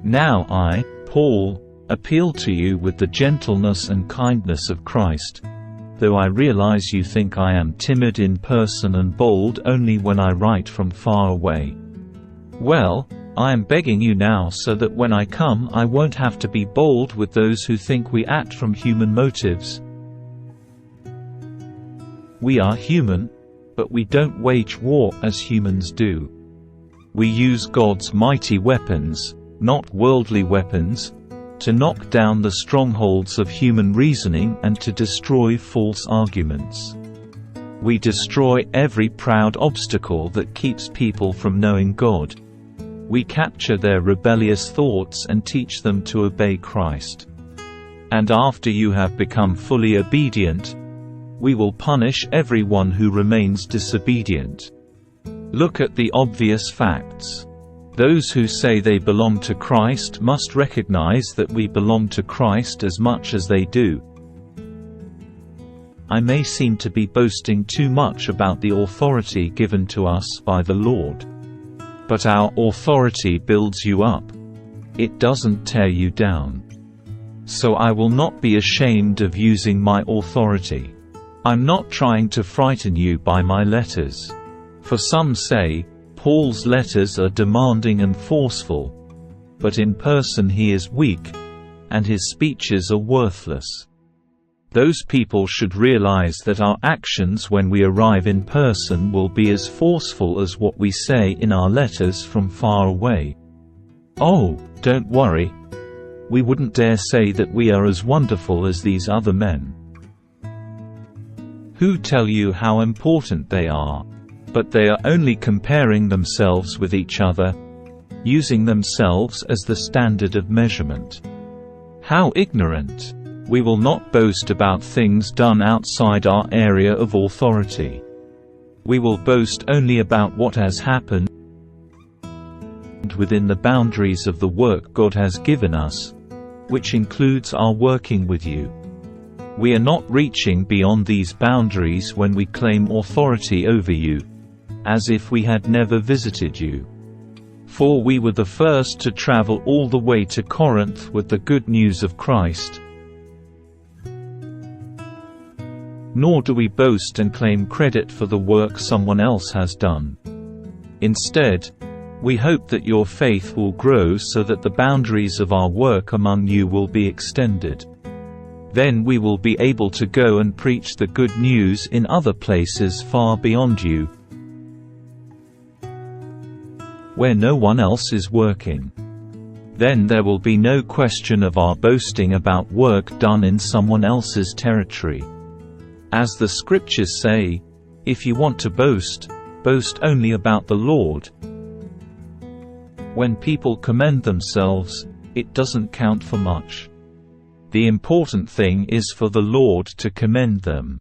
Now I, Paul, appeal to you with the gentleness and kindness of Christ, though I realize you think I am timid in person and bold only when I write from far away. Well, I am begging you now so that when I come I won't have to be bold with those who think we act from human motives. We are human, but we don't wage war as humans do. We use God's mighty weapons, not worldly weapons, to knock down the strongholds of human reasoning and to destroy false arguments. We destroy every proud obstacle that keeps people from knowing God. We capture their rebellious thoughts and teach them to obey Christ. And after you have become fully obedient, we will punish everyone who remains disobedient. Look at the obvious facts. Those who say they belong to Christ must recognize that we belong to Christ as much as they do. I may seem to be boasting too much about the authority given to us by the Lord. But our authority builds you up. It doesn't tear you down. So I will not be ashamed of using my authority. I'm not trying to frighten you by my letters. For some say, Paul's letters are demanding and forceful, but in person he is weak, and his speeches are worthless. Those people should realize that our actions when we arrive in person will be as forceful as what we say in our letters from far away. Oh, don't worry. We wouldn't dare say that we are as wonderful as these other men who tell you how important they are. But they are only comparing themselves with each other, using themselves as the standard of measurement. How ignorant! We will not boast about things done outside our area of authority. We will boast only about what has happened within the boundaries of the work God has given us, which includes our working with you. We are not reaching beyond these boundaries when we claim authority over you, as if we had never visited you. For we were the first to travel all the way to Corinth with the good news of Christ. Nor do we boast and claim credit for the work someone else has done. Instead, we hope that your faith will grow so that the boundaries of our work among you will be extended. Then we will be able to go and preach the good news in other places far beyond you, where no one else is working. Then there will be no question of our boasting about work done in someone else's territory. As the scriptures say, if you want to boast, boast only about the Lord. When people commend themselves, it doesn't count for much. The important thing is for the Lord to commend them.